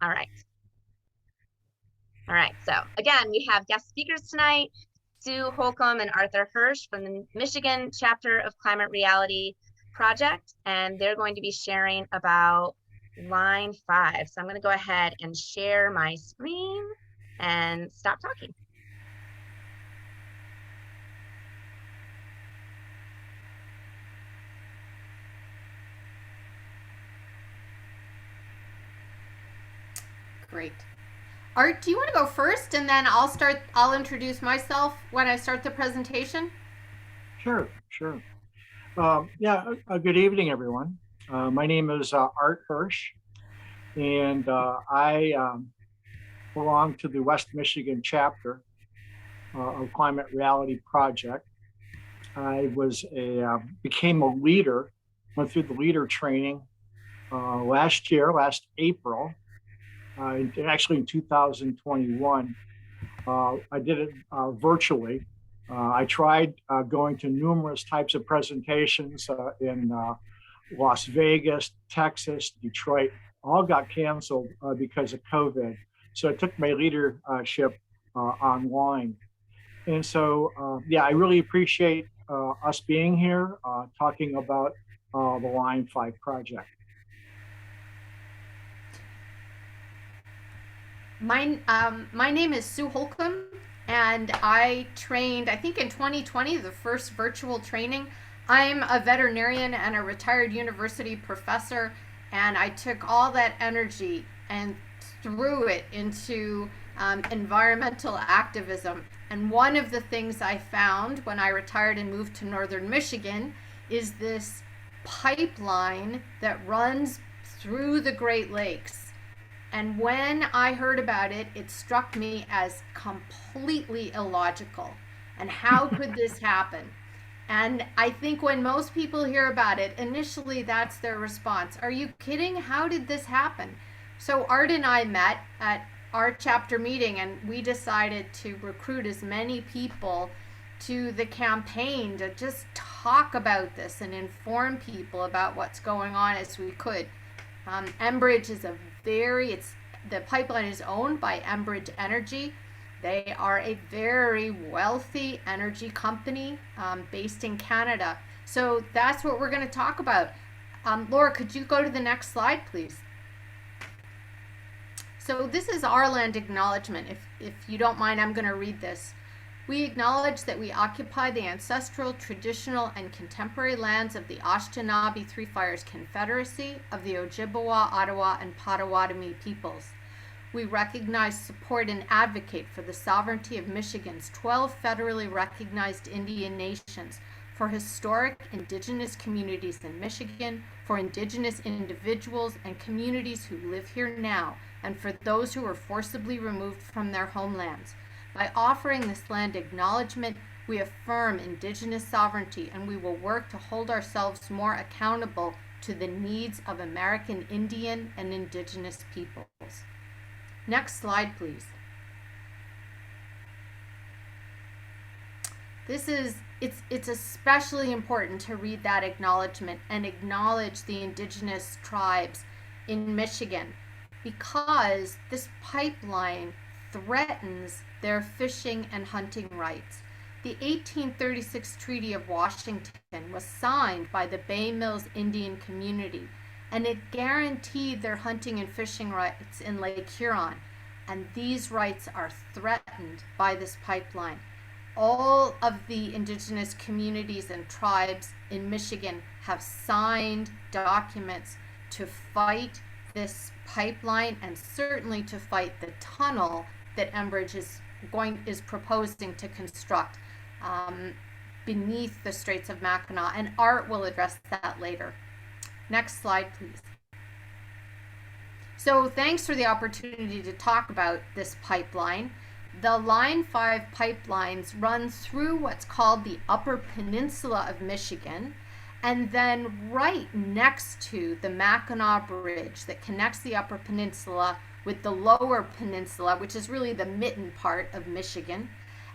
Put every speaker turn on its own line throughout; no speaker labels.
All right. All right. So again, we have guest speakers tonight, Sue Holcomb and Arthur Hirsch from the Michigan chapter of Climate Reality Project, and they're going to be sharing about line 5. So I'm going to go ahead and share my screen and stop talking.
Great. Art, do you want to go first and then I'll introduce myself when I start the presentation?
Sure, sure. Good evening, everyone. My name is Art Hirsch, and I belong to the West Michigan chapter of Climate Reality Project. I became a leader, went through the leader training last April, actually in 2021. I did it virtually. I tried going to numerous types of presentations in Las Vegas, Texas, Detroit, all got canceled because of COVID. So I took my leadership online. And so, I really appreciate us being here talking about the Line 5 project.
My name is Sue Holcomb, and I trained, I think in 2020, the first virtual training. I'm a veterinarian and a retired university professor, and I took all that energy and threw it into environmental activism. And one of the things I found when I retired and moved to northern Michigan is this pipeline that runs through the Great Lakes. And when I heard about it, it struck me as completely illogical. And how could this happen? And I think when most people hear about it, initially that's their response. Are you kidding? How did this happen? So Art and I met at our chapter meeting, and we decided to recruit as many people to the campaign to just talk about this and inform people about what's going on as we could. Enbridge is the pipeline is owned by Enbridge Energy. They are a very wealthy energy company based in Canada. So that's what we're going to talk about. Laura, could you go to the next slide, please? So this is our land acknowledgement. If you don't mind, I'm going to read this. We acknowledge that we occupy the ancestral, traditional, and contemporary lands of the Anishinaabe Three Fires Confederacy of the Ojibwa, Ottawa, and Potawatomi peoples. We recognize, support, and advocate for the sovereignty of Michigan's 12 federally recognized Indian nations, for historic Indigenous communities in Michigan, for Indigenous individuals and communities who live here now, and for those who were forcibly removed from their homelands. By offering this land acknowledgement, we affirm Indigenous sovereignty, and we will work to hold ourselves more accountable to the needs of American Indian and Indigenous peoples. Next slide, please. It's especially important to read that acknowledgement and acknowledge the Indigenous tribes in Michigan, because this pipeline threatens their fishing and hunting rights. The 1836 Treaty of Washington was signed by the Bay Mills Indian community, and it guaranteed their hunting and fishing rights in Lake Huron, and these rights are threatened by this pipeline. All of the Indigenous communities and tribes in Michigan have signed documents to fight this pipeline, and certainly to fight the tunnel that Enbridge is proposing to construct beneath the Straits of Mackinac, and Art will address that later. Next slide, please. So thanks for the opportunity to talk about this pipeline. The Line 5 pipelines run through what's called the Upper Peninsula of Michigan, and then right next to the Mackinac Bridge that connects the Upper Peninsula with the Lower Peninsula, which is really the mitten part of Michigan.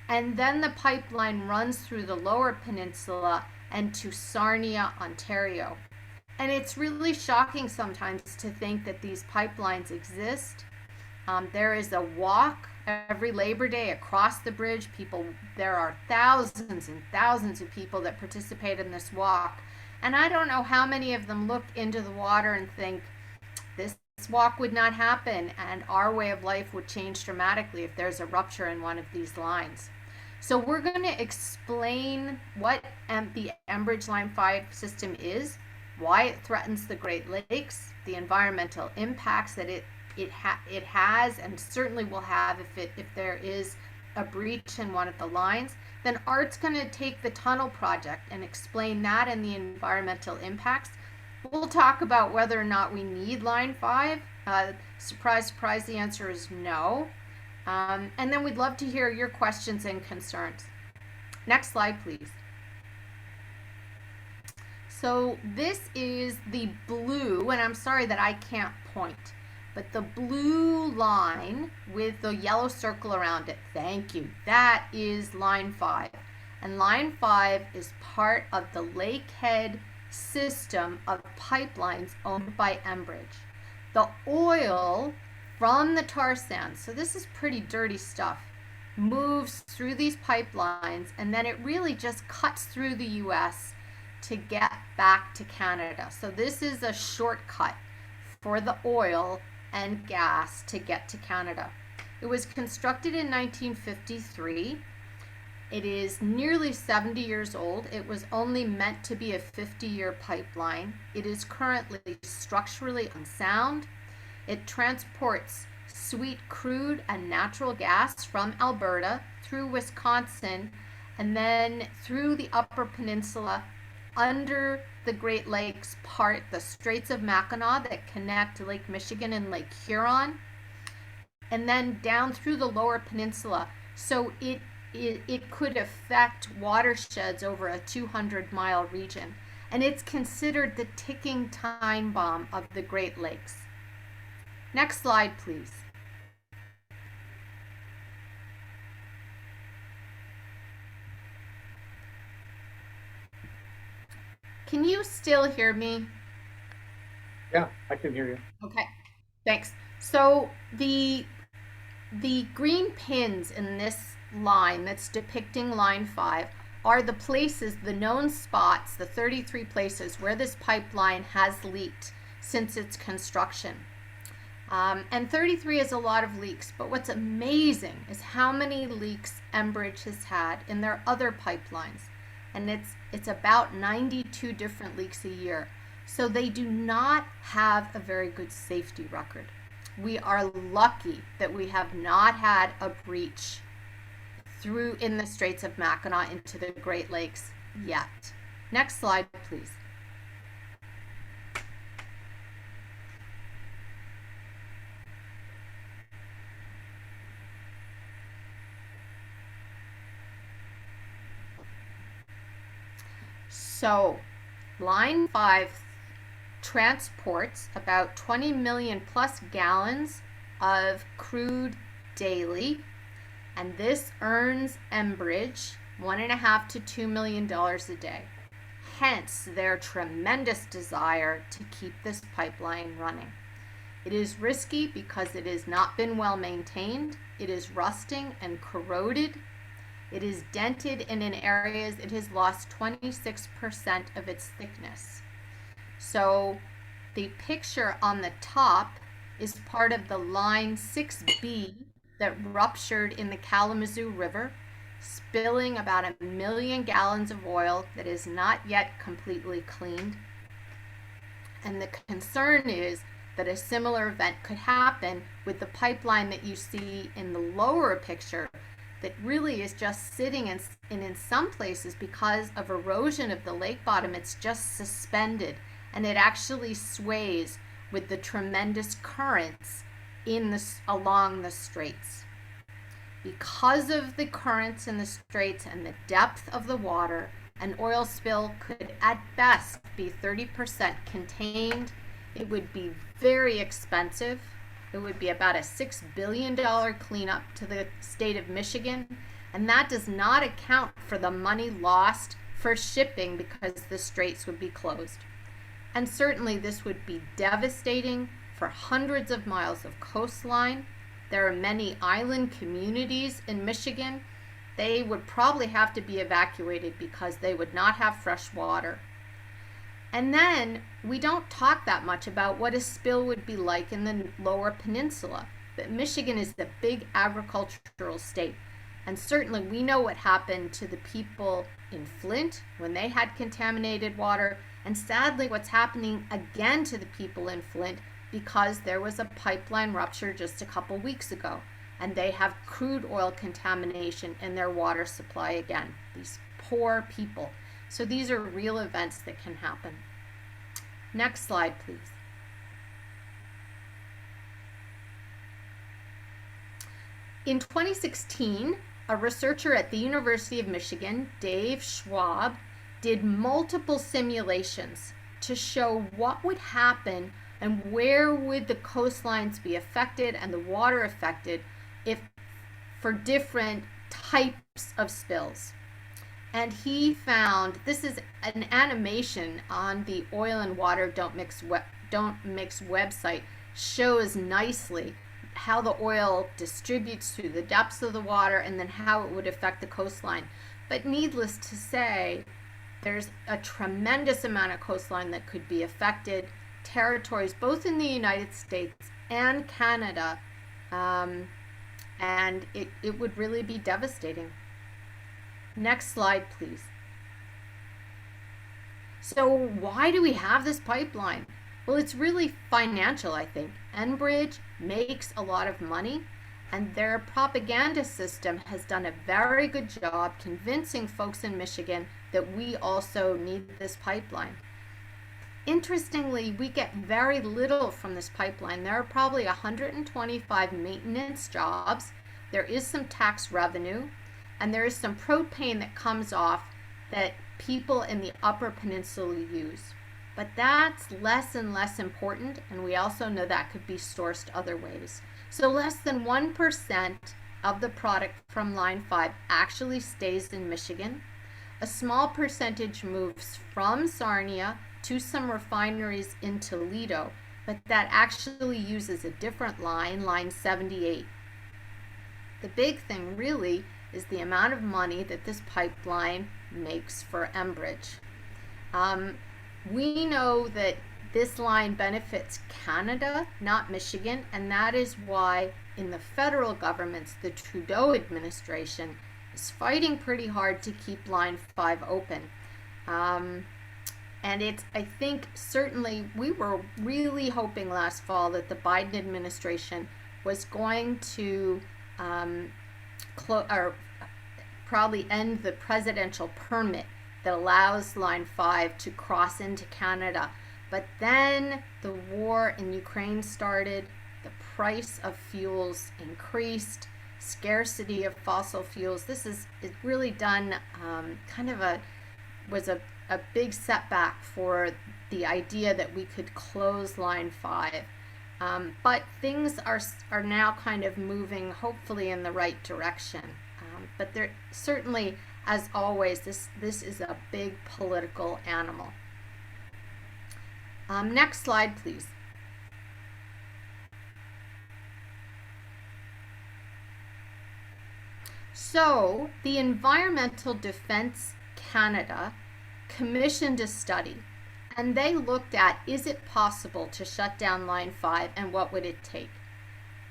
And then the pipeline runs through the Lower Peninsula and to Sarnia, Ontario. And it's really shocking sometimes to think that these pipelines exist There is a walk every Labor Day across the bridge. There are thousands and thousands of people that participate in this walk. And I don't know how many of them look into the water and think, this walk would not happen and our way of life would change dramatically if there's a rupture in one of these lines. So we're going to explain what the Enbridge Line 5 system is, why it threatens the Great Lakes, the environmental impacts that it has and certainly will have if there is a breach in one of the lines. Then Art's going to take the tunnel project and explain that and the environmental impacts. We'll talk about whether or not we need Line 5. Surprise, surprise, the answer is no. And then we'd love to hear your questions and concerns. Next slide, please. So this is the blue, and I'm sorry that I can't point, but the blue line with the yellow circle around it, thank you, that is Line 5. And Line 5 is part of the Lakehead system of pipelines owned by Enbridge. The oil from the tar sands, so this is pretty dirty stuff, moves through these pipelines and then it really just cuts through the US to get back to Canada. So this is a shortcut for the oil and gas to get to Canada. It was constructed in 1953. It is nearly 70 years old. It was only meant to be a 50-year pipeline. It is currently structurally unsound. It transports sweet crude and natural gas from Alberta through Wisconsin and then through the Upper Peninsula under the Great Lakes part, the Straits of Mackinac that connect Lake Michigan and Lake Huron, and then down through the Lower Peninsula. So it could affect watersheds over a 200-mile region. And it's considered the ticking time bomb of the Great Lakes. Next slide, please. Can you still hear me?
Yeah, I can hear you.
Okay, thanks. So the green pins in this line that's depicting Line 5 are the places, the known spots, the 33 places where this pipeline has leaked since its construction. And 33 is a lot of leaks, but what's amazing is how many leaks Enbridge has had in their other pipelines. And it's about 92 different leaks a year. So they do not have a very good safety record. We are lucky that we have not had a breach through in the Straits of Mackinac into the Great Lakes yet. Next slide, please. So, Line 5 transports about 20 million plus gallons of crude daily, and this earns Enbridge $1.5 to $2 million a day. Hence their tremendous desire to keep this pipeline running. It is risky because it has not been well maintained. It is rusting and corroded. It is dented, and in areas it has lost 26% of its thickness. So the picture on the top is part of the Line 6B that ruptured in the Kalamazoo River, spilling about 1 million gallons of oil that is not yet completely cleaned. And the concern is that a similar event could happen with the pipeline that you see in the lower picture that really is just sitting in some places because of erosion of the lake bottom. It's just suspended, and it actually sways with the tremendous currents along the straits. Because of the currents in the straits and the depth of the water, an oil spill could at best be 30% contained. It would be very expensive. It would be about a $6 billion cleanup to the state of Michigan, and that does not account for the money lost for shipping because the straits would be closed. And certainly this would be devastating for hundreds of miles of coastline There are many island communities in Michigan. They would probably have to be evacuated because they would not have fresh water. And then we don't talk that much about what a spill would be like in the lower peninsula. But Michigan is a big agricultural state. And certainly we know what happened to the people in Flint when they had contaminated water. And sadly, what's happening again to the people in Flint because there was a pipeline rupture just a couple weeks ago. And they have crude oil contamination in their water supply again. These poor people. So these are real events that can happen. Next slide, please. In 2016, a researcher at the University of Michigan, Dave Schwab, did multiple simulations to show what would happen and where would the coastlines be affected and the water affected if for different types of spills. And he found, this is an animation on the Oil and Water Don't Mix website, shows nicely how the oil distributes through the depths of the water and then how it would affect the coastline. But needless to say, there's a tremendous amount of coastline that could be affected, territories both in the United States and Canada, and it would really be devastating. Next slide, please. So why do we have this pipeline? Well, it's really financial, I think. Enbridge makes a lot of money, and their propaganda system has done a very good job convincing folks in Michigan that we also need this pipeline. Interestingly, we get very little from this pipeline. There are probably 125 maintenance jobs. There is some tax revenue, and there is some propane that comes off that people in the Upper Peninsula use. But that's less and less important, and we also know that could be sourced other ways. So less than 1% of the product from Line 5 actually stays in Michigan. A small percentage moves from Sarnia to some refineries in Toledo, but that actually uses a different line, Line 78. The big thing really is the amount of money that this pipeline makes for Enbridge. We know that this line benefits Canada, not Michigan, and that is why in the federal governments, the Trudeau administration is fighting pretty hard to keep Line 5 open. And it's, I think, certainly we were really hoping last fall that the Biden administration was going to probably end the presidential permit that allows Line 5 to cross into Canada. But then the war in Ukraine started, the price of fuels increased, scarcity of fossil fuels. This is really done was a big setback for the idea that we could close Line 5. But things are now kind of moving hopefully in the right direction. But there certainly, as always, this is a big political animal. Next slide, please. So the Environmental Defense Canada commissioned a study, and they looked at, is it possible to shut down Line 5 and what would it take?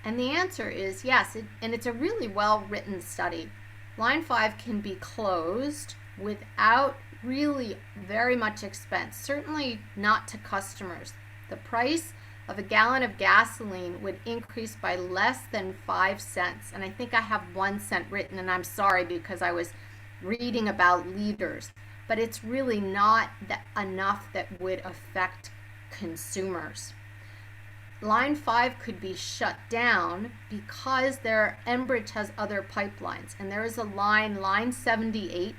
And the answer is yes, and it's a really well-written study. Line 5 can be closed without really very much expense, certainly not to customers. The price of a gallon of gasoline would increase by less than 5 cents. And I think I have 1 cent written, and I'm sorry because I was reading about liters. But it's really not enough that would affect consumers. Line 5 could be shut down because Enbridge has other pipelines. And there is a line 78,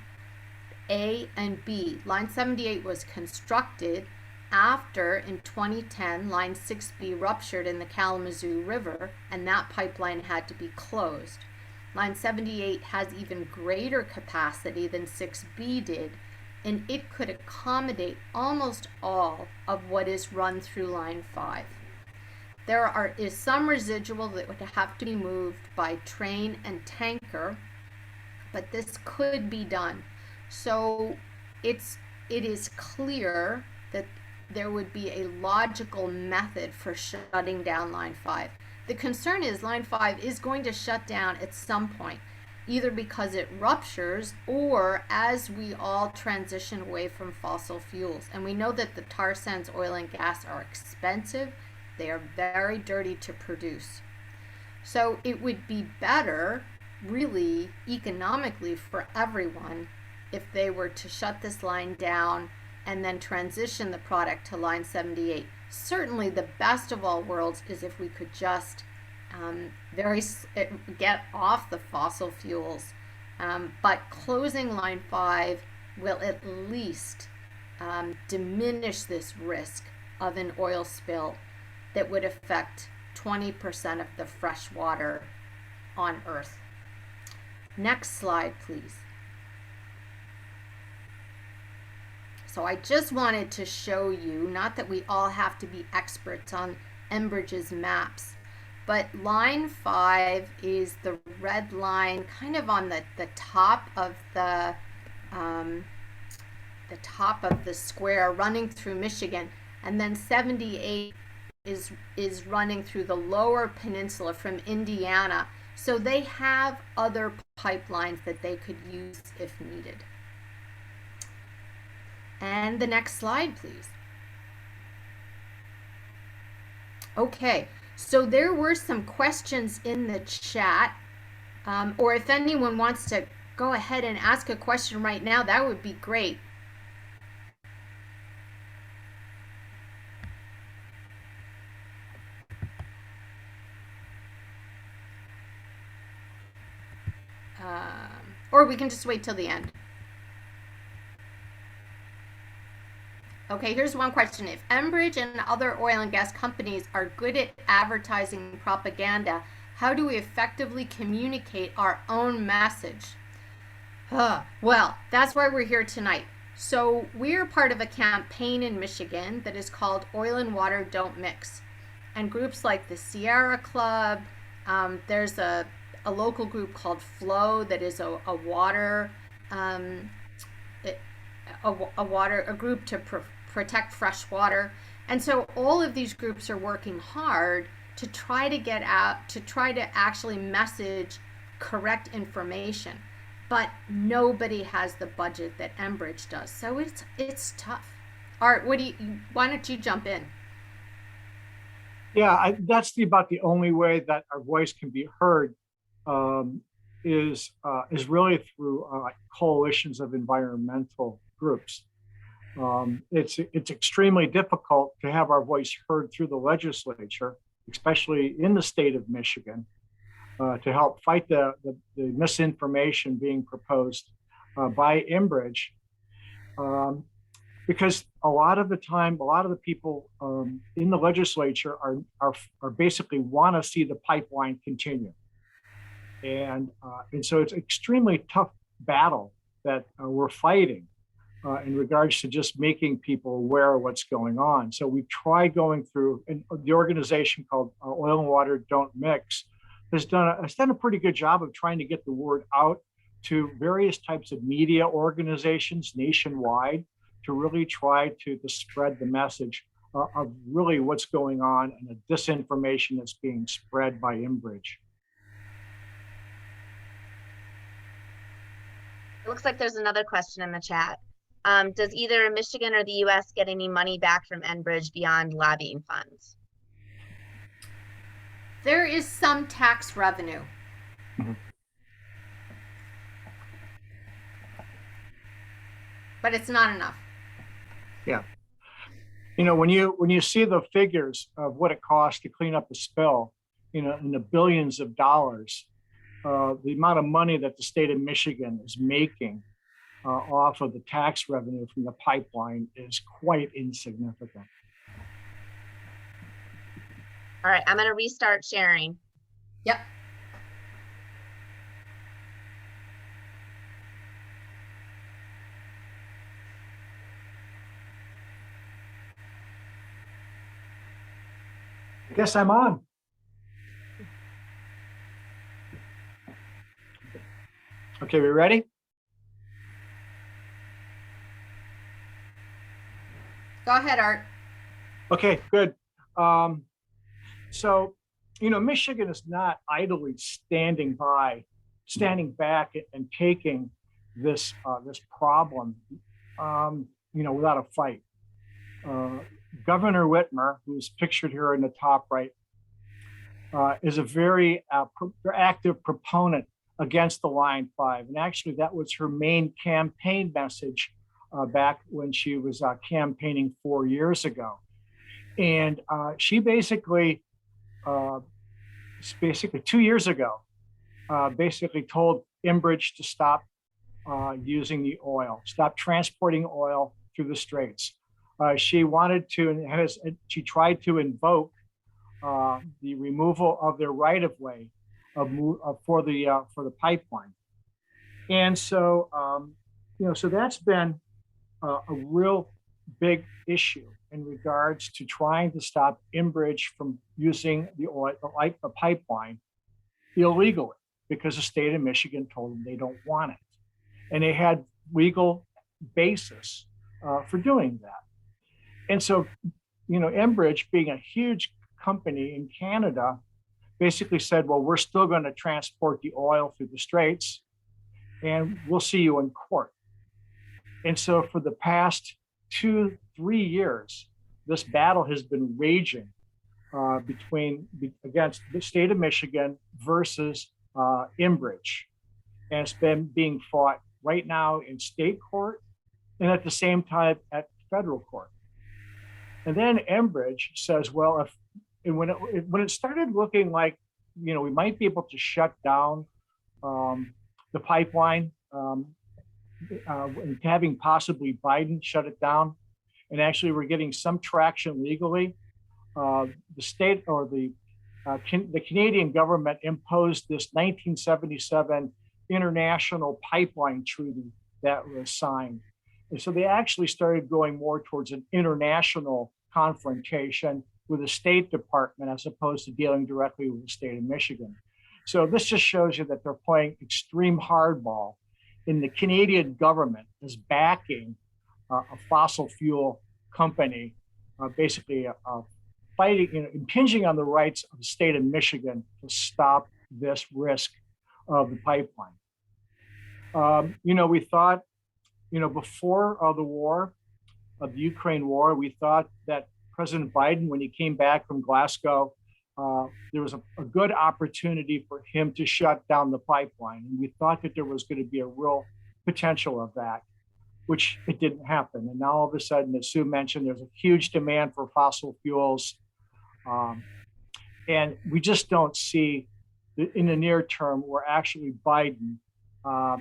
A and B. Line 78 was constructed after, in 2010, Line 6B ruptured in the Kalamazoo River, and that pipeline had to be closed. Line 78 has even greater capacity than 6B did, and it could accommodate almost all of what is run through Line 5. is some residual that would have to be moved by train and tanker, but this could be done. So it is clear that there would be a logical method for shutting down Line 5. The concern is Line 5 is going to shut down at some point, either because it ruptures or as we all transition away from fossil fuels. And we know that the tar sands, oil and gas are expensive. They are very dirty to produce. So it would be better, really economically for everyone, if they were to shut this line down and then transition the product to Line 78. Certainly the best of all worlds is if we could just get off the fossil fuels. But closing Line 5 will at least diminish this risk of an oil spill that would affect 20% of the fresh water on Earth. Next slide, please. So I just wanted to show you, not that we all have to be experts on Enbridge's maps, but Line 5 is the red line kind of on the top of the square running through Michigan, and then 78 is running through the lower peninsula from Indiana. So they have other pipelines that they could use if needed. And the next slide, please. Okay, so there were some questions in the chat, or if anyone wants to go ahead and ask a question right now, that would be great. Or we can just wait till the end. Okay, here's one question. If Enbridge and other oil and gas companies are good at advertising propaganda, how do we effectively communicate our own message? Well, that's why we're here tonight. So we're part of a campaign in Michigan that is called Oil and Water Don't Mix. And groups like the Sierra Club, there's a local group called Flow that is a group to protect fresh water. And so all of these groups are working hard to try to get out, to try to actually message correct information. But nobody has the budget that Enbridge does. So it's tough. Art, why don't you jump in?
Yeah, that's about the only way that our voice can be heard, is really through coalitions of environmental groups. It's extremely difficult to have our voice heard through the legislature, especially in the state of Michigan, to help fight the misinformation being proposed by Enbridge. Because a lot of the time, a lot of the people in the legislature are basically want to see the pipeline continue. And so it's an extremely tough battle that we're fighting in regards to just making people aware of what's going on. So we try going through, and the organization called Oil and Water Don't Mix has done a pretty good job of trying to get the word out to various types of media organizations nationwide to really try to spread the message of really what's going on and the disinformation that's being spread by Enbridge.
It looks like there's another question in the chat. Does either Michigan or the US get any money back from Enbridge beyond lobbying funds?
There is some tax revenue.
Mm-hmm.
But it's not enough.
Yeah. You know, when you see the figures of what it costs to clean up a spill, you know, in the billions of dollars, the amount of money that the state of Michigan is making off of the tax revenue from the pipeline is quite insignificant.
All right, I'm going to restart sharing.
Yep.
Yes, I'm on. Okay, we ready?
Go ahead, Art.
Okay, good. So, Michigan is not idly standing back and taking this problem, without a fight. Governor Whitmer, who's pictured here in the top right, is a very active proponent against the Line 5. And actually, that was her main campaign message back when she was campaigning 4 years ago. And she basically 2 years ago, basically told Enbridge to stop using the oil, stop transporting oil through the straits. She wanted to, and she tried to invoke the removal of their right-of-way for the pipeline. And so, so that's been a real big issue in regards to trying to stop Enbridge from using the pipeline illegally, because the state of Michigan told them they don't want it. And they had legal basis for doing that. And so, Enbridge, being a huge company in Canada, basically said, well, we're still going to transport the oil through the straits and we'll see you in court. And so for the past 2-3 years, this battle has been raging against the state of Michigan versus Enbridge. And it's been being fought right now in state court and at the same time at federal court. And then Enbridge says, well, when it started looking like, we might be able to shut down the pipeline, and having possibly Biden shut it down, and actually we're getting some traction legally, the state or the Canadian government imposed this 1977 international pipeline treaty that was signed. And so they actually started going more towards an international confrontation with the State Department as opposed to dealing directly with the state of Michigan. So this just shows you that they're playing extreme hardball, and the Canadian government is backing a fossil fuel company, basically fighting, impinging on the rights of the state of Michigan to stop this risk of the pipeline. We thought, before the war, of the Ukraine war, we thought that President Biden, when he came back from Glasgow, there was a good opportunity for him to shut down the pipeline. And we thought that there was going to be a real potential of that, which it didn't happen. And now all of a sudden, as Sue mentioned, there's a huge demand for fossil fuels. And we just don't see in the near term where actually Biden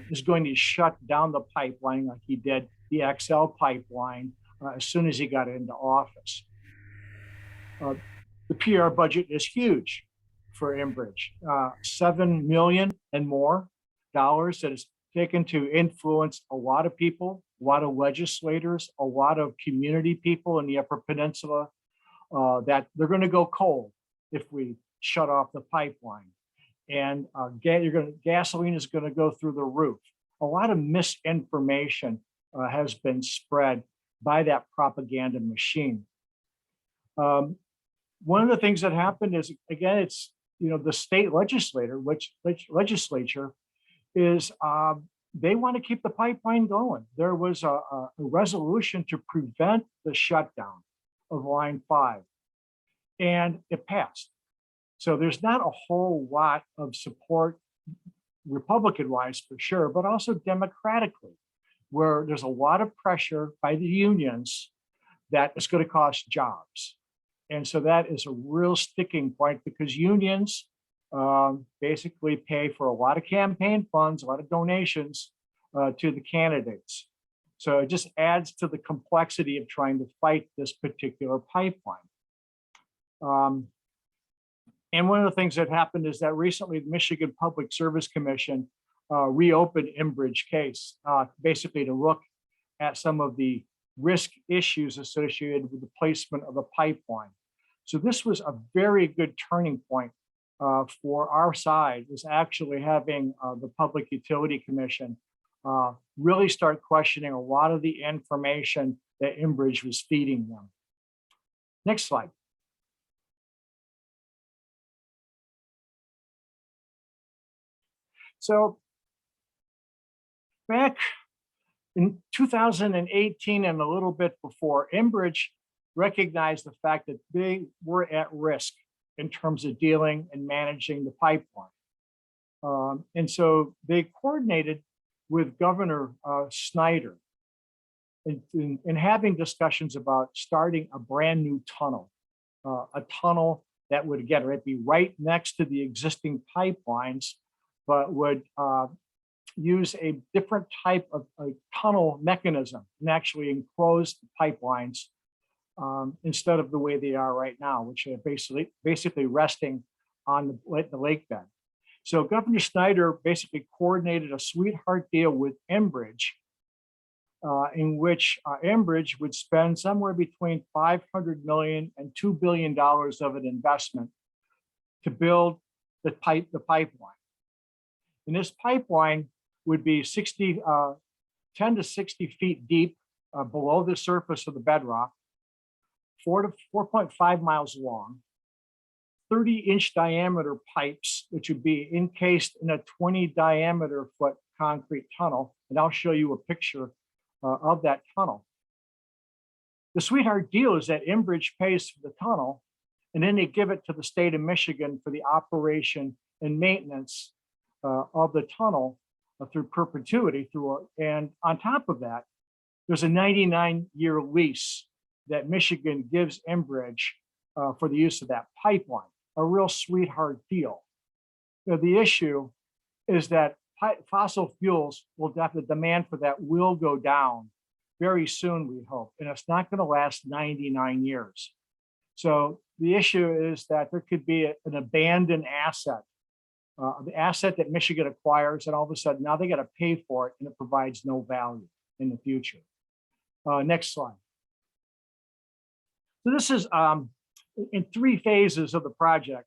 is going to shut down the pipeline like he did the XL pipeline as soon as he got into office. The PR budget is huge for Enbridge, $7 million and more dollars that is taken to influence a lot of people, a lot of legislators, a lot of community people in the Upper Peninsula, that they're going to go cold if we shut off the pipeline. And gasoline is going to go through the roof. A lot of misinformation has been spread by that propaganda machine. One of the things that happened is, again, it's, the state legislature is, they want to keep the pipeline going. There was a resolution to prevent the shutdown of Line 5, and it passed. So there's not a whole lot of support, Republican-wise for sure, but also democratically, where there's a lot of pressure by the unions that it's going to cost jobs. And so that is a real sticking point, because unions basically pay for a lot of campaign funds, a lot of donations to the candidates. So it just adds to the complexity of trying to fight this particular pipeline. And one of the things that happened is that recently the Michigan Public Service Commission reopened Enbridge case, basically to look at some of the risk issues associated with the placement of the pipeline. So this was a very good turning point for our side, is actually having the Public Utility Commission really start questioning a lot of the information that Enbridge was feeding them. Next slide. So back in 2018 and a little bit before, Enbridge recognized the fact that they were at risk in terms of dealing and managing the pipeline. And so they coordinated with Governor Snyder in having discussions about starting a brand new tunnel, a tunnel that would, again, be right next to the existing pipelines, but would use a different type of a tunnel mechanism and actually enclose the pipelines instead of the way they are right now, which are basically resting on the lake bed. So Governor Snyder basically coordinated a sweetheart deal with Enbridge, in which Enbridge would spend somewhere between $500 million and $2 billion of an investment to build the pipeline. And this pipeline would be 10 to 60 feet deep below the surface of the bedrock, 4 to 4.5 miles long, 30-inch diameter pipes, which would be encased in a 20 diameter foot concrete tunnel. And I'll show you a picture of that tunnel. The sweetheart deal is that Enbridge pays for the tunnel, and then they give it to the state of Michigan for the operation and maintenance of the tunnel through perpetuity. And on top of that, there's a 99-year lease that Michigan gives Enbridge for the use of that pipeline, a real sweetheart deal. The issue is that fossil fuels will definitely, demand for that will go down very soon, we hope, and it's not going to last 99 years. So the issue is that there could be an abandoned asset, the asset that Michigan acquires, and all of a sudden now they got to pay for it, and it provides no value in the future. Next slide. So this is in 3 phases of the project.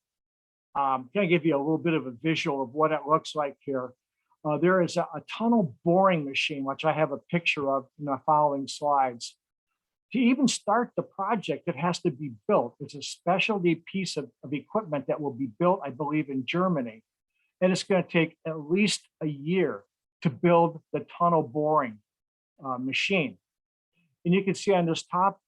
Can I give you a little bit of a visual of what it looks like here? There is a tunnel boring machine, which I have a picture of in the following slides. To even start the project, it has to be built. It's a specialty piece of equipment that will be built, I believe, in Germany. And it's going to take at least a year to build the tunnel boring machine. And you can see on this top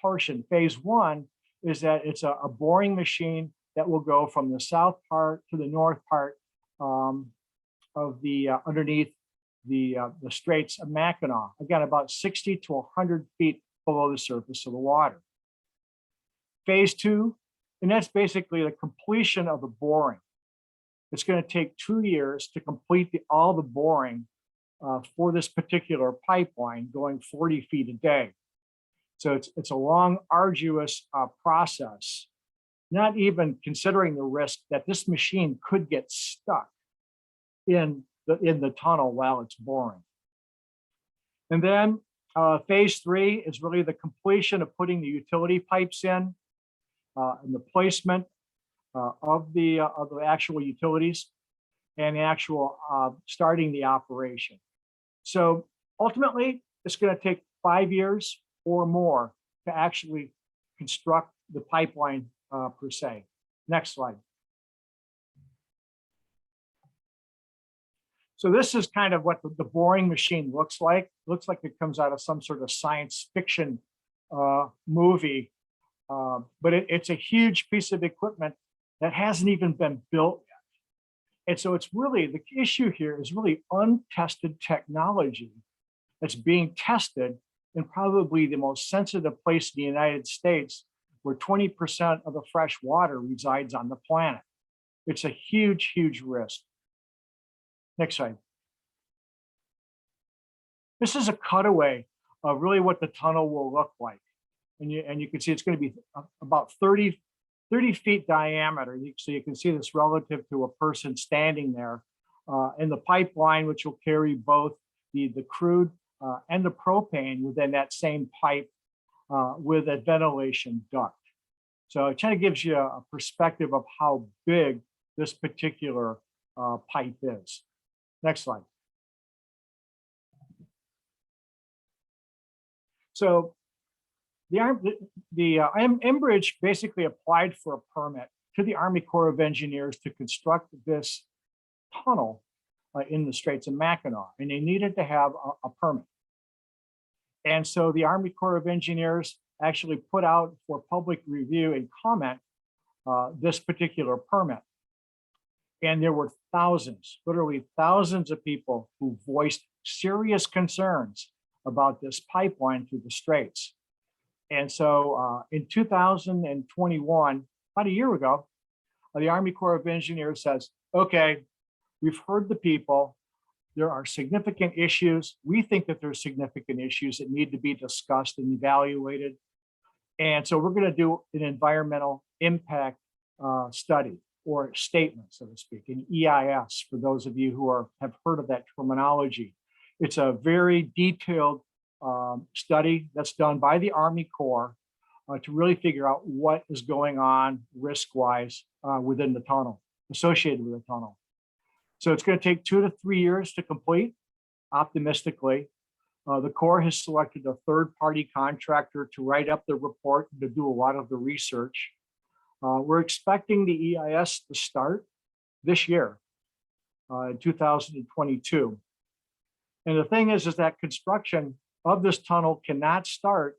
portion, phase 1, is that it's a boring machine that will go from the south part to the north part of the underneath the Straits of Mackinac, again, about 60 to 100 feet below the surface of the water. Phase 2, and that's basically the completion of the boring. It's going to take 2 years to complete all the boring for this particular pipeline, going 40 feet a day. So it's a long, arduous process, not even considering the risk that this machine could get stuck in the tunnel while it's boring. And then phase 3 is really the completion of putting the utility pipes in and the placement of the actual utilities and the actual starting the operation. So ultimately, it's going to take 5 years or more to actually construct the pipeline per se. Next slide. So this is kind of what the boring machine looks like. It looks like it comes out of some sort of science fiction movie, but it's a huge piece of equipment that hasn't even been built yet. And so it's really, the issue here is really untested technology that's being tested in probably the most sensitive place in the United States, where 20% of the fresh water resides on the planet. It's a huge, huge risk. Next slide. This is a cutaway of really what the tunnel will look like. And you can see it's going to be about 30 feet diameter. So you can see this relative to a person standing there. And the pipeline, which will carry both the crude and the propane within that same pipe, with a ventilation duct. So it kind of gives you a perspective of how big this particular pipe is. Next slide. So Enbridge basically applied for a permit to the Army Corps of Engineers to construct this tunnel in the Straits of Mackinac, and they needed to have a permit. And so the Army Corps of Engineers actually put out for public review and comment this particular permit. And there were thousands, literally thousands of people who voiced serious concerns about this pipeline through the Straits. And so in 2021, about a year ago, the Army Corps of Engineers says, okay, we've heard the people. There are significant issues. We think that there's significant issues that need to be discussed and evaluated. And so we're going to do an environmental impact study or statement, so to speak, an EIS, for those of you who have heard of that terminology. It's a very detailed study that's done by the Army Corps to really figure out what is going on risk-wise within the tunnel, associated with the tunnel. So it's going to take 2 to 3 years to complete, optimistically. The Corps has selected a third-party contractor to write up the report and to do a lot of the research. We're expecting the EIS to start this year, in 2022. And the thing is that construction of this tunnel cannot start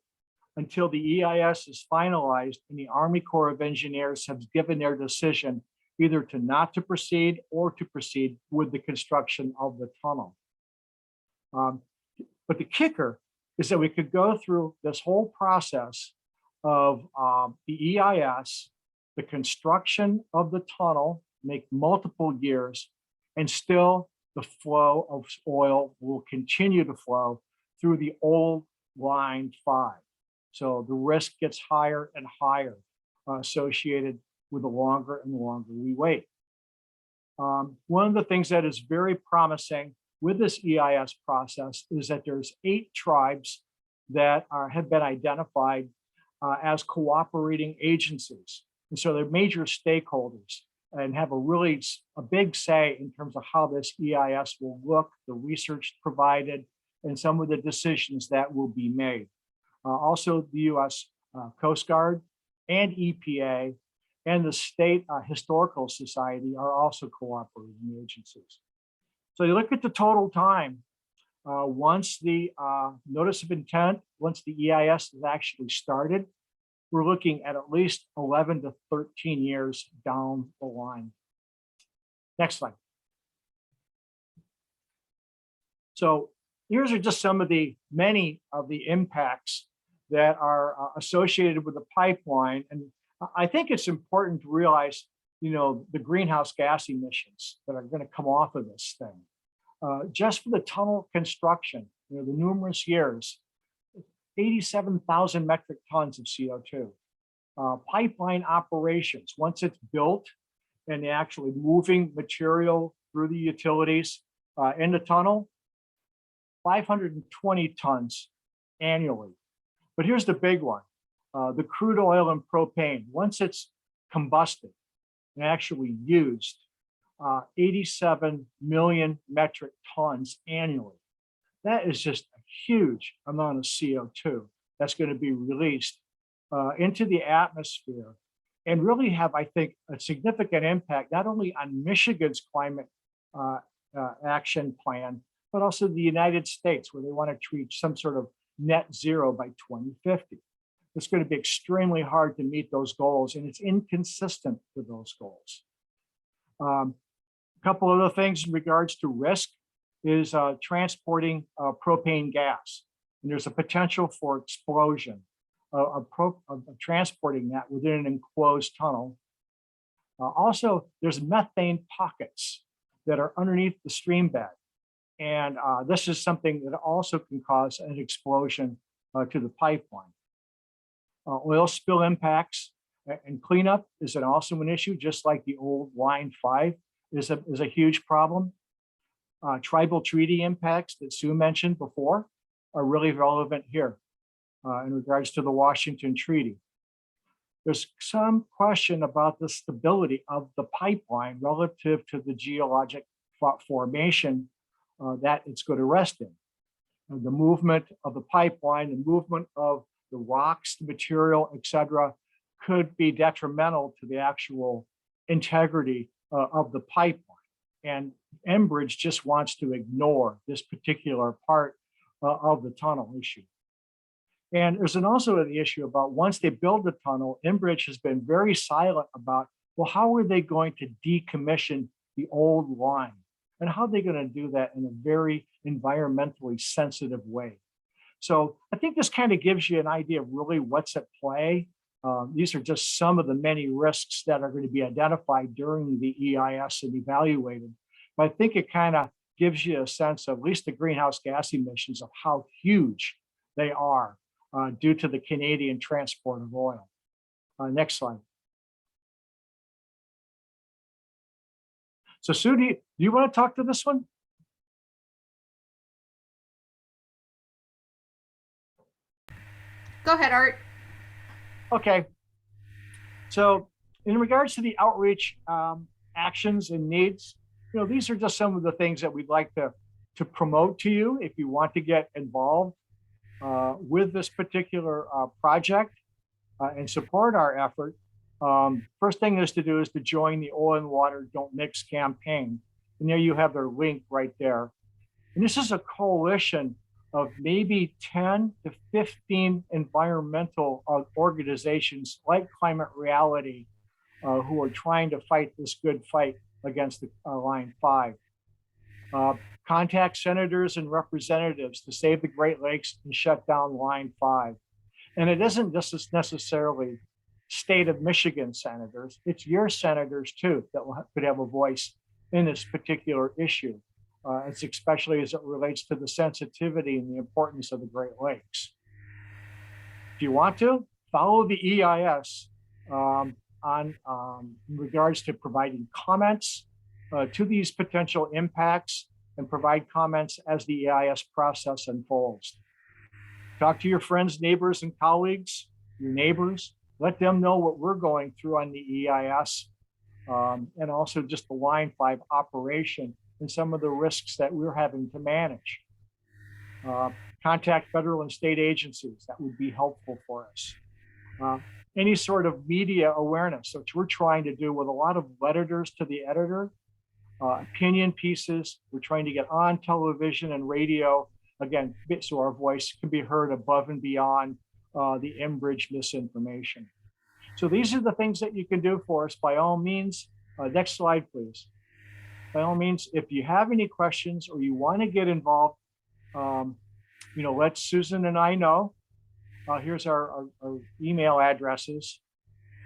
until the EIS is finalized and the Army Corps of Engineers has given their decision either to not to proceed or to proceed with the construction of the tunnel. But the kicker is that we could go through this whole process of the EIS, the construction of the tunnel, make multiple years, and still the flow of oil will continue to flow through the old line 5. So the risk gets higher and higher associated with the longer and longer we wait. One of the things that is very promising with this EIS process is that there's 8 tribes that have been identified as cooperating agencies. And so they're major stakeholders and have a big say in terms of how this EIS will look, the research provided, and some of the decisions that will be made. Also, the U.S. Coast Guard and EPA and the State Historical Society are also cooperating agencies. So you look at the total time, once the notice of intent, once the EIS is actually started, we're looking at least 11 to 13 years down the line. Next slide. So here's are just some of the many of the impacts that are associated with the pipeline. And I think it's important to realize, the greenhouse gas emissions that are going to come off of this thing. Just for the tunnel construction, the numerous years, 87,000 metric tons of CO2. Pipeline operations, once it's built and actually moving material through the utilities in the tunnel, 520 tons annually. But here's the big one, the crude oil and propane. Once it's combusted and actually used, 87 million metric tons annually. That is just a huge amount of CO2 that's going to be released into the atmosphere and really have, I think, a significant impact, not only on Michigan's climate action plan, but also the United States, where they want to reach some sort of net zero by 2050. It's going to be extremely hard to meet those goals, and it's inconsistent with those goals. A couple other things in regards to risk is transporting propane gas. And there's a potential for explosion of transporting that within an enclosed tunnel. Also, there's methane pockets that are underneath the stream bed. And this is something that also can cause an explosion to the pipeline. Oil spill impacts and cleanup is also an issue, just like the old Line 5 is a huge problem. Tribal treaty impacts that Sue mentioned before are really relevant here. in regards to the Washington Treaty. There's some question about the stability of the pipeline relative to the geologic formation that it's going to rest in. And the movement of the pipeline, the movement of the rocks, the material, et cetera, could be detrimental to the actual integrity of the pipeline. And Enbridge just wants to ignore this particular part of the tunnel issue. And there's also the issue about once they build the tunnel, Enbridge has been very silent about, well, how are they going to decommission the old line? And how are they going to do that in a very environmentally sensitive way? So I think this kind of gives you an idea of really what's at play. These are just some of the many risks that are going to be identified during the EIS and evaluated. But I think it kind of gives you a sense of at least the greenhouse gas emissions of how huge they are due to the Canadian transport of oil. Next slide. So Sue, do you want to talk to this one?
Go ahead, Art.
Okay. So in regards to the outreach actions and needs, these are just some of the things that we'd like to promote to you if you want to get involved with this particular project and support our effort. First thing is to join the Oil and Water Don't Mix campaign. And there you have their link right there. And this is a coalition of maybe 10 to 15 environmental organizations like Climate Reality who are trying to fight this good fight against the Line 5. Contact senators and representatives to save the Great Lakes and shut down Line 5. And it isn't just necessarily state of Michigan senators, it's your senators too that could have a voice in this particular issue. It's especially as it relates to the sensitivity and the importance of the Great Lakes. If you want to, follow the EIS in regards to providing comments to these potential impacts and provide comments as the EIS process unfolds. Talk to your friends, neighbors, and colleagues, your neighbors. Let them know what we're going through on the EIS and also just the Line 5 operation and some of the risks that we're having to manage. Contact federal and state agencies. That would be helpful for us. Any sort of media awareness, which we're trying to do with a lot of letters to the editor, opinion pieces. We're trying to get on television and radio, again, so our voice can be heard above and beyond the Enbridge misinformation. So these are the things that you can do for us by all means. Next slide, please. By all means, if you have any questions or you want to get involved, let Susan and I know. Here's our email addresses.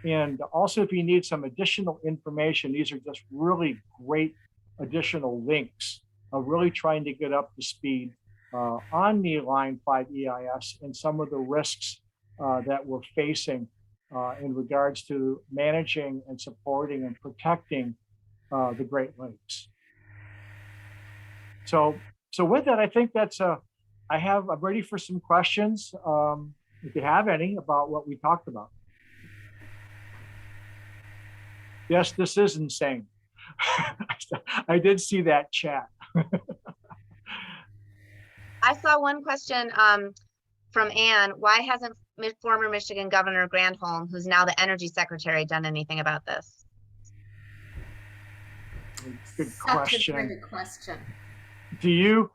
And also, if you need some additional information, these are just really great additional links of really trying to get up to speed on the Line 5 EIS and some of the risks that we're facing in regards to managing and supporting and protecting the Great Lakes. So with that, I think that's I'm ready for some questions if you have any about what we talked about. Yes, this is insane. I did see that chat.
I saw one question from Anne. Why hasn't former Michigan Governor Granholm, who's now the Energy Secretary, done anything about this?
Good
Such
question.
a good question.
Do you?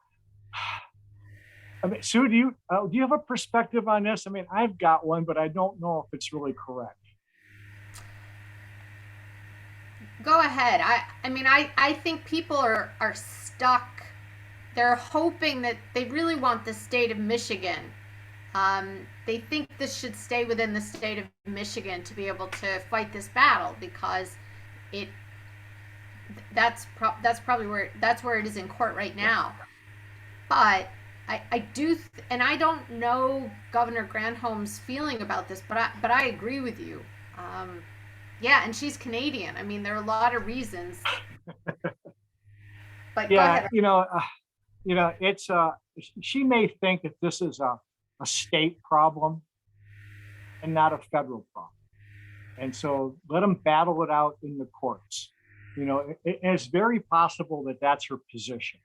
I mean, Sue, do you have a perspective on this? I mean, I've got one, but I don't know if it's really correct.
Go ahead. I think people are stuck. They're hoping that they really want the state of Michigan. They think this should stay within the state of Michigan to be able to fight this battle because that's probably where it is in court right now. But I do, and I don't know Governor Granholm's feeling about this, but I agree with you. Yeah, and she's Canadian. I mean, there are a lot of reasons. But
yeah, it's she may think that this is a state problem and not a federal problem. And so let them battle it out in the courts. It's very possible that that's her position,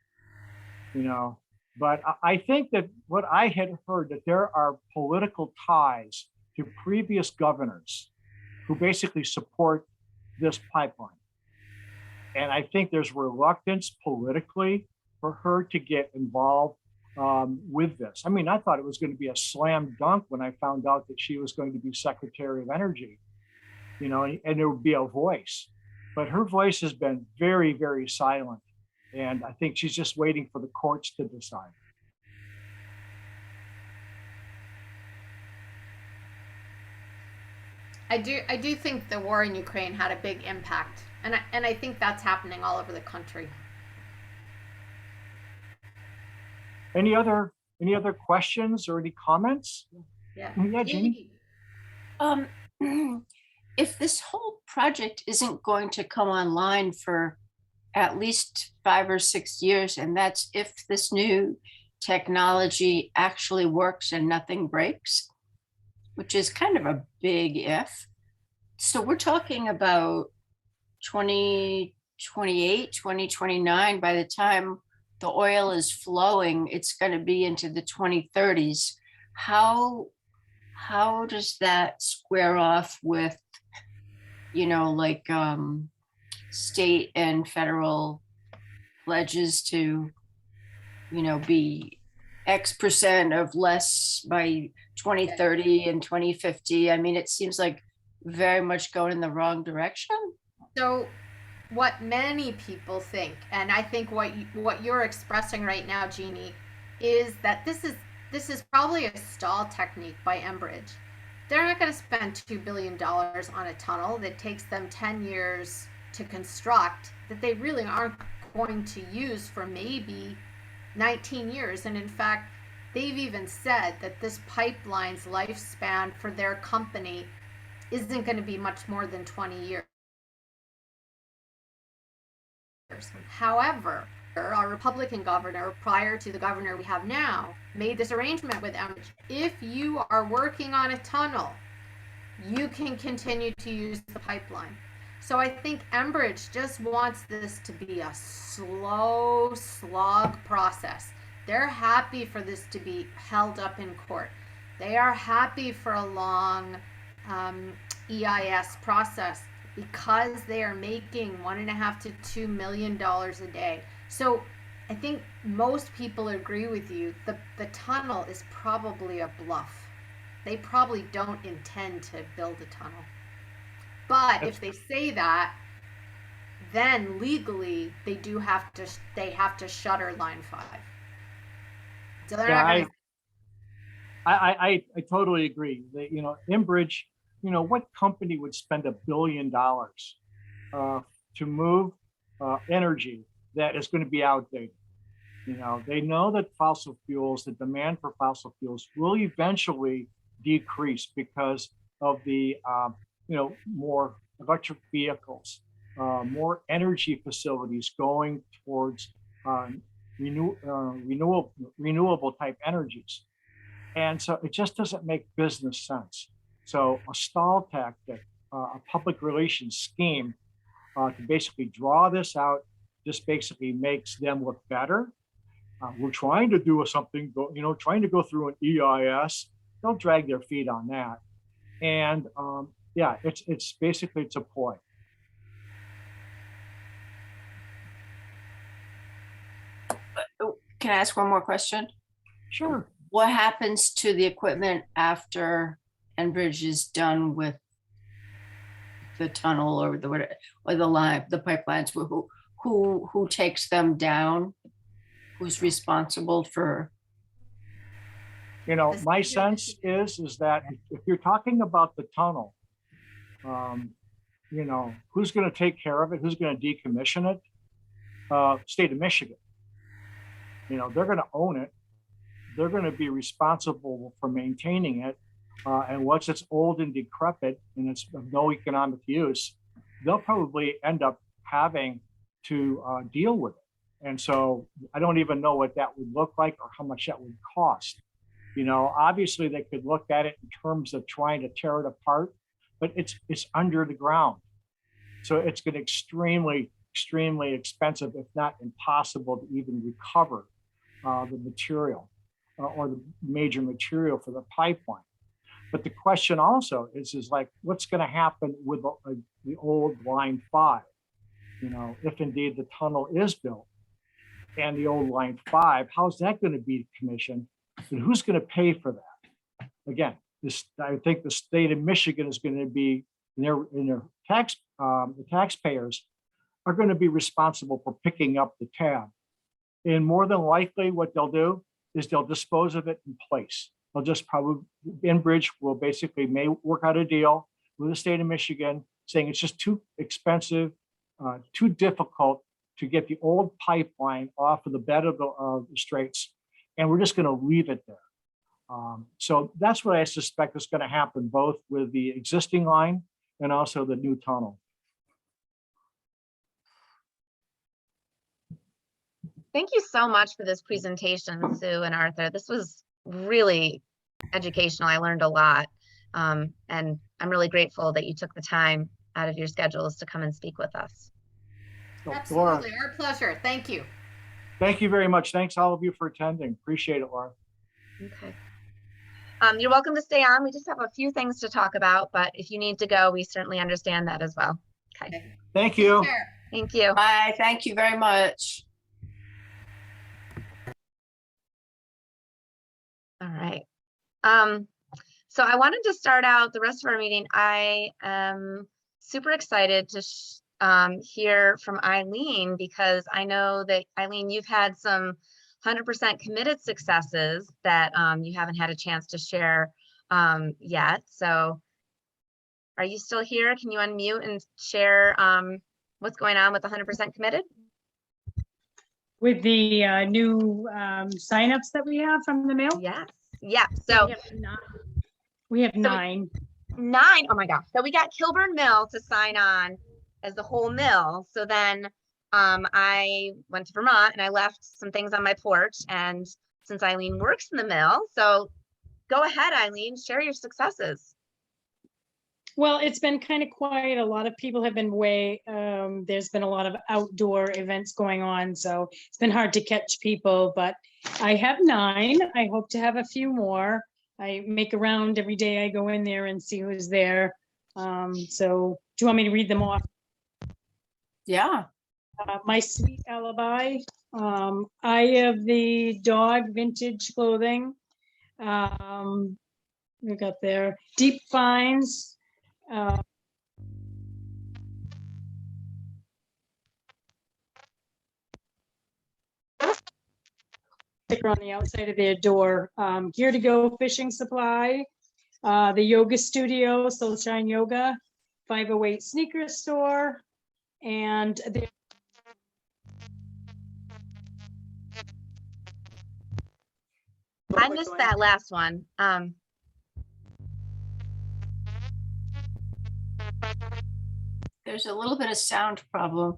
but I think that what I had heard that there are political ties to previous governors who basically support this pipeline. And I think there's reluctance politically for her to get involved with this. I mean, I thought it was going to be a slam dunk when I found out that she was going to be Secretary of Energy, and there would be a voice. But her voice has been very, very silent. And I think she's just waiting for the courts to decide.
I do think the war in Ukraine had a big impact, and I think that's happening all over the country.
Any other questions or any comments?
Yeah,
Jeannie.
If this whole project isn't going to come online for at least 5 or 6 years, and that's if this new technology actually works and nothing breaks, which is kind of a big if. So we're talking about 2028, 2029. By the time the oil is flowing, it's going to be into the 2030s. How does that square off with, state and federal pledges to, be X percent of less by 2030 and 2050? I mean, it seems like very much going in the wrong direction.
So what many people think, and I think what you're expressing right now, Jeannie, is that this is probably a stall technique by Enbridge. They're not going to spend $2 billion on a tunnel that takes them 10 years to construct, that they really aren't going to use for maybe 19 years. And in fact, they've even said that this pipeline's lifespan for their company isn't going to be much more than 20 years. However, our Republican governor, prior to the governor we have now, made this arrangement with Enbridge. If you are working on a tunnel, you can continue to use the pipeline. So I think Enbridge just wants this to be a slow slog process. They're happy for this to be held up in court. They are happy for a long EIS process because they are making $1.5 to $2 million a day. So I think most people agree with you. The tunnel is probably a bluff. They probably don't intend to build a tunnel. But if they say that, then legally they have to shutter Line 5. So they're not going to.
I totally agree. Enbridge, what company would spend $1 billion to move energy that is going to be outdated? They know that the demand for fossil fuels will eventually decrease because of the, more electric vehicles, more energy facilities going towards renewable type energies. And so it just doesn't make business sense. So a stall tactic, a public relations scheme to basically draw this out, just basically makes them look better. We're trying to do something, trying to go through an EIS. They'll drag their feet on that. And it's basically a ploy.
Can I ask one more question?
Sure.
What happens to the equipment after Enbridge is done with the tunnel or the line, the pipelines? Who takes them down? Who's responsible for?
My sense is that if you're talking about the tunnel, who's going to take care of it? Who's going to decommission it? State of Michigan. They're going to own it. They're going to be responsible for maintaining it. And once it's old and decrepit and it's of no economic use, they'll probably end up having to deal with it. And so I don't even know what that would look like or how much that would cost. Obviously they could look at it in terms of trying to tear it apart, but it's under the ground. So it's going to extremely expensive, if not impossible, to even recover the material or the major material for the pipeline. But the question also is like, what's going to happen with the old Line 5? If indeed the tunnel is built and the old Line 5, how's that going to be commissioned? And who's going to pay for that? Again, I think the state of Michigan is going to be in their tax, the taxpayers are going to be responsible for picking up the tab. And more than likely what they'll do is they'll dispose of it in place. They'll just probably, Enbridge will basically may work out a deal with the state of Michigan saying it's just too expensive, too difficult to get the old pipeline off of the bed of the straits. And we're just going to leave it there. So that's what I suspect is going to happen both with the existing line and also the new tunnel.
Thank you so much for this presentation, Sue and Arthur. This was really educational. I learned a lot. And I'm really grateful that you took the time out of your schedules to come and speak with us.
Absolutely, our pleasure. Thank you.
Thank you very much. Thanks all of you for attending. Appreciate it, Laura.
Okay. You're welcome to stay on. We just have a few things to talk about, but if you need to go, we certainly understand that as well. Okay.
Thank you.
Thank you.
Bye. Thank you very much.
All right. So I wanted to start out the rest of our meeting. I am super excited to hear from Eileen, because I know that, Eileen, you've had some 100% committed successes that you haven't had a chance to share yet. So are you still here? Can you unmute and share what's going on with 100% committed?
With the new signups that we have from the mail?
Yes. Yeah. So
we have 9.
9. Oh my gosh. So we got Kilburn Mill to sign on as the whole mill. So then I went to Vermont and I left some things on my porch. And since Eileen works in the mill, so go ahead, Eileen, share your successes.
Well, it's been kind of quiet. A lot of people have been away. There's been a lot of outdoor events going on, so it's been hard to catch people, but I have 9. I hope to have a few more. I make a round every day. I go in there and see who's there. So do you want me to read them off?
Yeah.
My Sweet Alibi. I have the dog vintage clothing. We got there. Deep Finds. Sticker on the outside of their door. Gear to Go Fishing Supply. The Yoga Studio, Soulshine Yoga. 508 Sneaker Store. And the
I missed that last one.
There's a little bit of sound problem.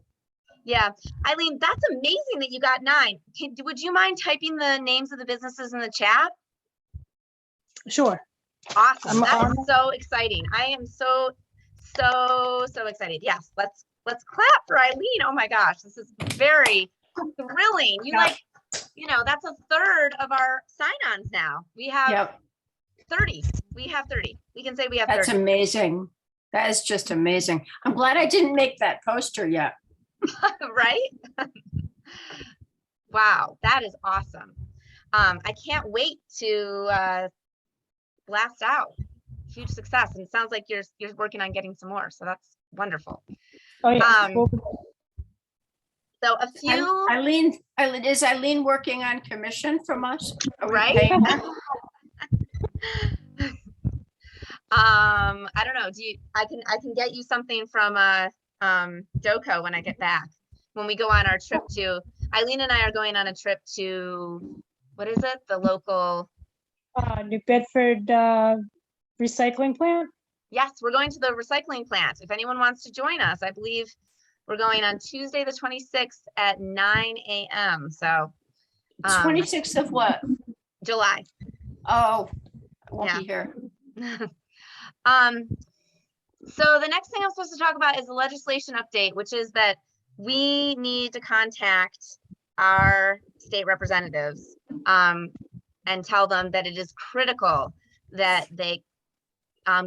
Yeah, Eileen, that's amazing that you got 9. Would you mind typing the names of the businesses in the chat?
Sure.
Awesome. That is so exciting. I am so excited. Yes, let's clap for Eileen. Oh my gosh, this is very thrilling. That's a third of our sign-ons now. We have 30. We have 30. We can say we have 30.
That's amazing. That is just amazing. I'm glad I didn't make that poster yet.
Right? Wow, that is awesome. I can't wait to blast out. Huge success, and it sounds like you're working on getting some more, so that's wonderful.
Oh yeah.
So a few.
Eileen, is Eileen working on commission from us?
Right? I don't know. I can get you something from Joko when I get back. When we go on our trip to, Eileen and I are going on a trip to, what is it? The local
New Bedford recycling plant.
Yes, we're going to the recycling plant. If anyone wants to join us, I believe we're going on Tuesday the 26th at 9 a.m. So
26th of what?
July.
Oh, I won't
Yeah.
be here.
So the next thing I'm supposed to talk about is the legislation update, which is that we need to contact our state representatives and tell them that it is critical that they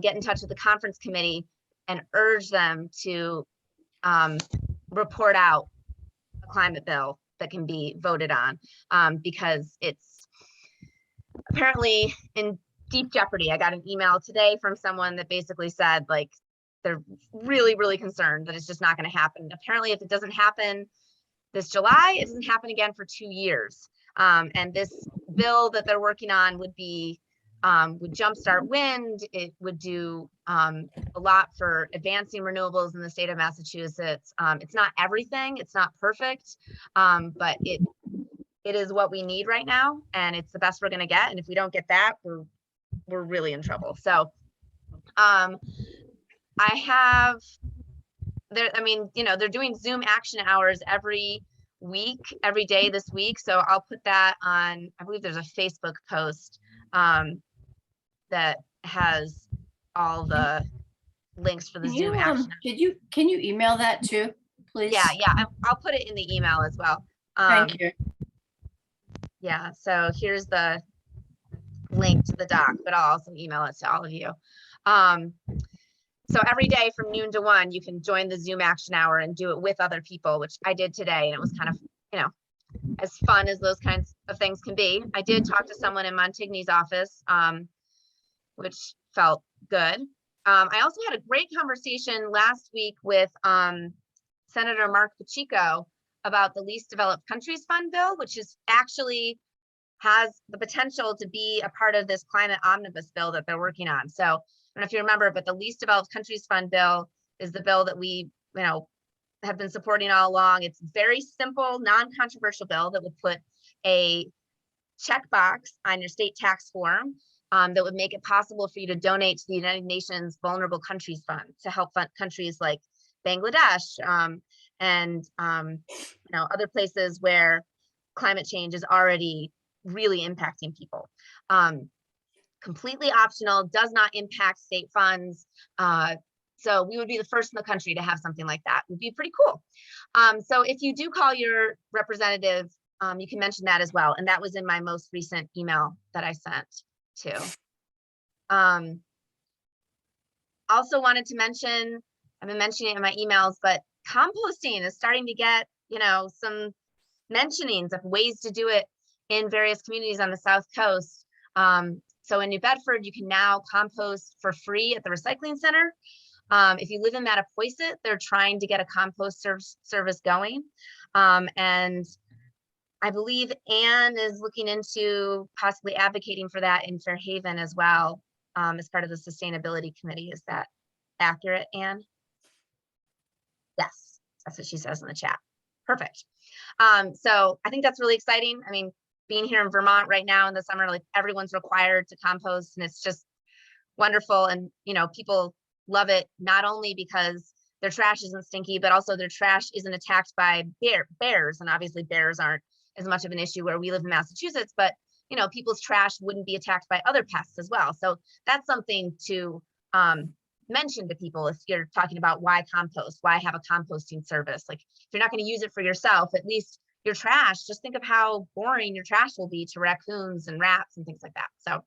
get in touch with the conference committee and urge them to report out a climate bill that can be voted on, because it's apparently in deep jeopardy. I got an email today from someone that basically said, like, they're really, really concerned that it's just not going to happen. Apparently, if it doesn't happen this July, it doesn't happen again for 2 years. And this bill that they're working on would be would jumpstart wind. It would do a lot for advancing renewables in the state of Massachusetts. It's not everything, it's not perfect, but it is what we need right now, and it's the best we're going to get. And if we don't get that, we're really in trouble. So I have there, I mean, you know, they're doing Zoom action hours every week, every day this week. So I'll put that on, I believe there's a Facebook post that has all the links for the
Can
Zoom
you,
action.
can you email that too, please?
Yeah, I'll put it in the email as well.
Thank you.
Yeah, so here's the link to the doc, but I'll also email it to all of you. So every day from noon to 1, you can join the Zoom action hour and do it with other people, which I did today. And it was kind of, you know, as fun as those kinds of things can be. I did talk to someone in Montigny's office, which felt good. I also had a great conversation last week with Senator Mark Pacheco about the Least Developed Countries Fund bill, which is actually has the potential to be a part of this climate omnibus bill that they're working on. So I don't know if you remember, but the Least Developed Countries Fund bill is the bill that we, you know, have been supporting all along. It's very simple, non-controversial bill that would put a checkbox on your state tax form that would make it possible for you to donate to the United Nations Vulnerable Countries Fund to help fund countries like Bangladesh and you know, other places where climate change is already really impacting people. Completely optional, does not impact state funds. So we would be the first in the country to have something like that. It would be pretty cool. So if you do call your representative, you can mention that as well. And that was in my most recent email that I sent too. Also wanted to mention, I've been mentioning it in my emails, but composting is starting to get, you know, some mentionings of ways to do it in various communities on the South Coast. So in New Bedford, you can now compost for free at the recycling center. If you live in Mattapoisett, they're trying to get a compost service going. And I believe Anne is looking into possibly advocating for that in Fairhaven as well, as part of the sustainability committee. Is that accurate, Anne? Yes, that's what she says in the chat. Perfect. So I think that's really exciting. I mean, being here in Vermont right now in the summer, like everyone's required to compost, and it's just wonderful. And, you know, people love it, not only because their trash isn't stinky, but also their trash isn't attacked by bears. And obviously bears aren't as much of an issue where we live in Massachusetts, but, you know, people's trash wouldn't be attacked by other pests as well. So that's something to mention to people if you're talking about why compost, why have a composting service. Like if you're not going to use it for yourself, at least your trash, just think of how boring your trash will be to raccoons and rats and things like that. So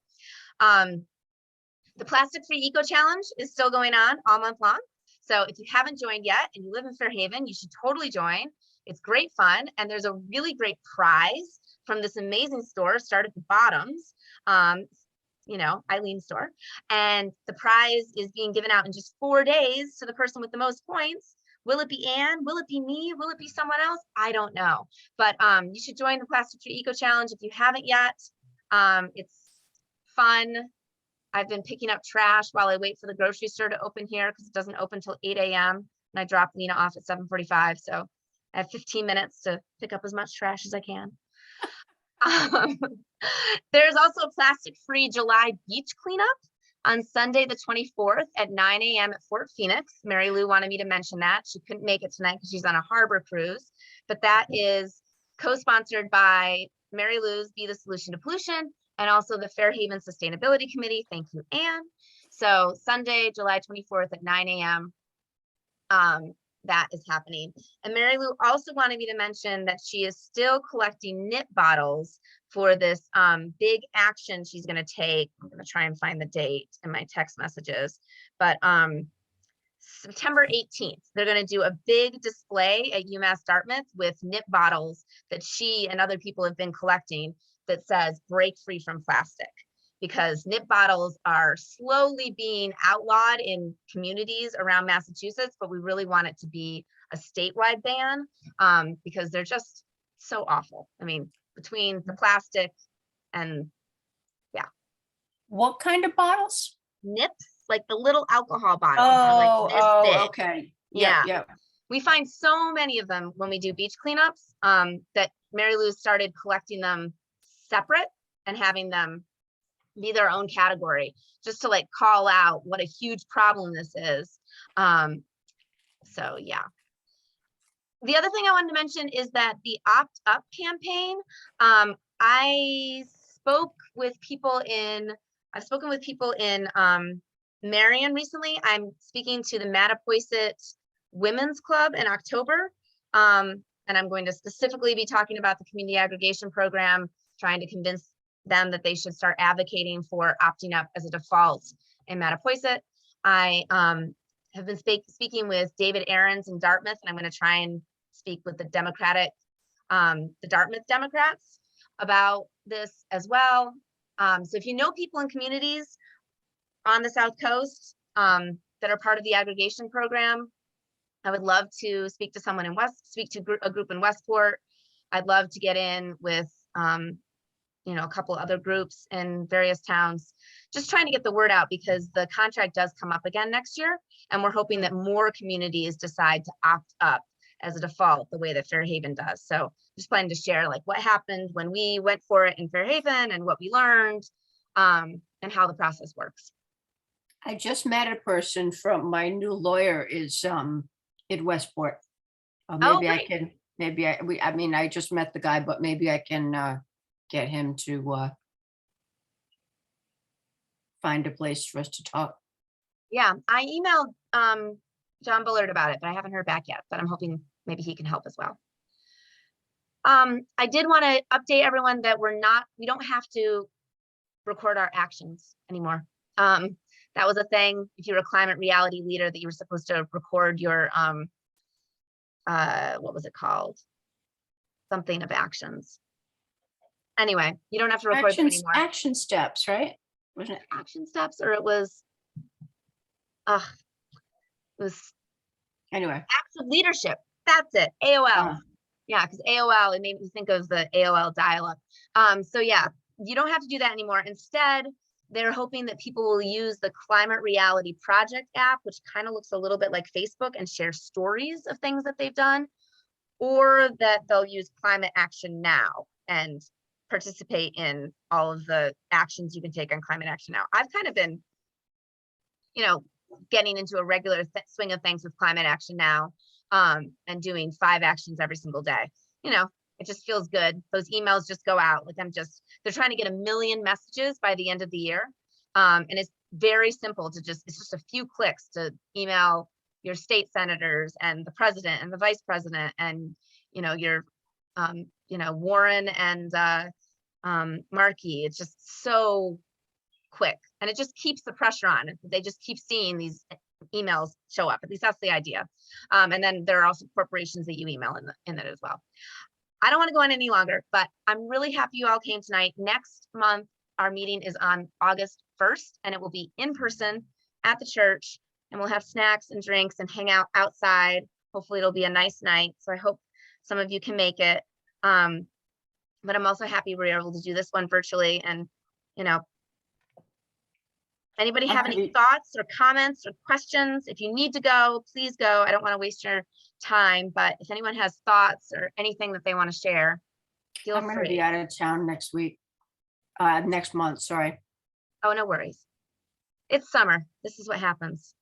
the Plastic-Free Eco Challenge is still going on all month long. So if you haven't joined yet and you live in Fairhaven, you should totally join. It's great fun. And there's a really great prize from this amazing store, Start at the Bottoms, you know, Eileen's store. And the prize is being given out in just 4 days to the person with the most points. Will it be Anne? Will it be me? Will it be someone else? I don't know. But you should join the Plastic-Free Eco Challenge if you haven't yet. It's fun. I've been picking up trash while I wait for the grocery store to open here because it doesn't open until 8 a.m. and I drop Lena off at 7:45. So I have 15 minutes to pick up as much trash as I can. There's also a plastic-free July beach cleanup on Sunday, the 24th at 9 a.m. at Fort Phoenix. Mary Lou wanted me to mention that. She couldn't make it tonight because she's on a harbor cruise, but that is co-sponsored by Mary Lou's Be the Solution to Pollution and also the Fairhaven Sustainability Committee. Thank you, Anne. So Sunday, July 24th at 9 a.m. That is happening. And Mary Lou also wanted me to mention that she is still collecting nip bottles for this big action she's going to take. I'm going to try and find the date in my text messages, but September 18th, they're going to do a big display at UMass Dartmouth with nip bottles that she and other people have been collecting that says break free from plastic, because nip bottles are slowly being outlawed in communities around Massachusetts, but we really want it to be a statewide ban because they're just so awful. I mean, between the plastic and
What kind of bottles?
nips, like the little alcohol bottles are like this big.
Okay.
Yeah.
Yeah.
We find so many of them when we do beach cleanups that Mary Lou started collecting them separate and having them be their own category, just to like call out what a huge problem this is. So yeah. The other thing I wanted to mention is that the Opt Up campaign, I've spoken with people in Marion recently. I'm speaking to the Mattapoisett Women's Club in October. And I'm going to specifically be talking about the community aggregation program, trying to convince them that they should start advocating for opting up as a default in Mattapoisett. I have been speaking with David Aarons in Dartmouth, and I'm going to try and speak with the Dartmouth Democrats about this as well. So if you know people in communities on the South Coast that are part of the aggregation program, I would love to speak to someone in a group in Westport. I'd love to get in with a couple other groups in various towns, just trying to get the word out, because the contract does come up again next year, and we're hoping that more communities decide to opt up as a default the way that Fairhaven does. So just planning to share like what happened when we went for it in Fairhaven and what we learned and how the process works.
I just met a person from my new lawyer is in Westport. Maybe I
great.
can, I just met the guy, but maybe I can get him to find a place for us to talk.
Yeah, I emailed John Bullard about it, but I haven't heard back yet, but I'm hoping maybe he can help as well. I did want to update everyone that we don't have to record our actions anymore. That was a thing, if you were a climate reality leader, that you were supposed to record your, what was it called? Something of actions. Anyway, you don't have to record them anymore.
Action steps, right? Wasn't it?
Action steps, or it was
Anyway.
acts of leadership. That's it. AOL. Yeah, because AOL, it made me think of the AOL dial-up. So yeah, you don't have to do that anymore. Instead, they're hoping that people will use the Climate Reality Project app, which kind of looks a little bit like Facebook, and share stories of things that they've done, or that they'll use Climate Action Now and participate in all of the actions you can take on Climate Action Now. I've kind of been, getting into a regular swing of things with Climate Action Now and doing 5 actions every single day. It just feels good. Those emails just go out. Like they're trying to get 1 million messages by the end of the year. And it's very simple to it's just a few clicks to email your state senators and the president and the vice president and, your, Warren and Markey. It's just so quick, and it just keeps the pressure on. They just keep seeing these emails show up. At least that's the idea. And then there are also corporations that you email in that as well. I don't want to go on any longer, but I'm really happy you all came tonight. Next month, our meeting is on August 1st, and it will be in person at the church, and we'll have snacks and drinks and hang out outside. Hopefully it'll be a nice night. So I hope some of you can make it. But I'm also happy we're able to do this one virtually. And, anybody have any thoughts or comments or questions? If you need to go, please go. I don't want to waste your time, but if anyone has thoughts or anything that they want to share, feel free.
I'm going to be out of town next month, sorry.
Oh, no worries. It's summer. This is what happens.